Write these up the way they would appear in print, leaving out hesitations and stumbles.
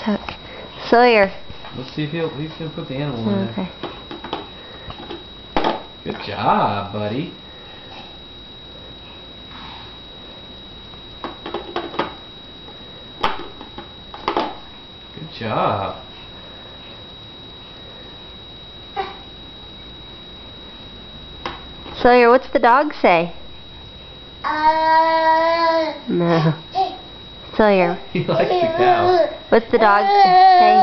tuck. Sawyer. Let's see if he's gonna put the animal in Okay. there. Good job, buddy. Good job. Sawyer, what's the dog say? No. Sawyer. He likes the cow. What's the dog say?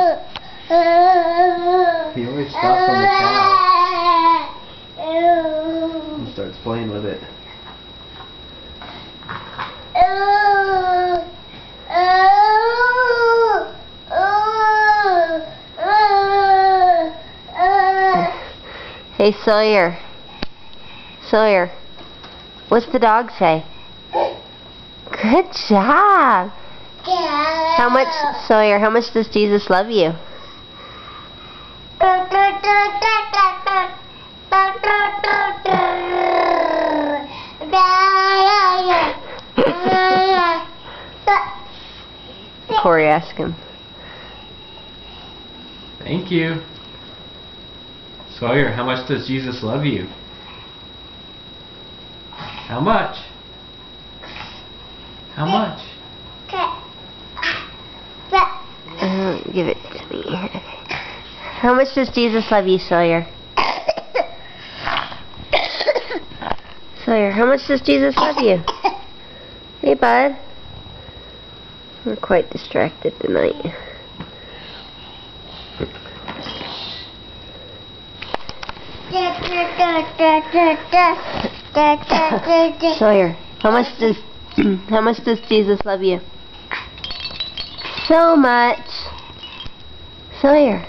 He always stops on the cow and starts playing with it. Hey, Sawyer. Sawyer, what's the dog say? Good job. How much, Sawyer, how much does Jesus love you? Corey, ask him. Thank you. Sawyer, how much does Jesus love you? How much? How much? Give it to me. How much does Jesus love you, Sawyer? Sawyer, how much does Jesus love you? Hey, bud. We're quite distracted tonight. Sawyer, how much does Jesus love you? So much. Sawyer.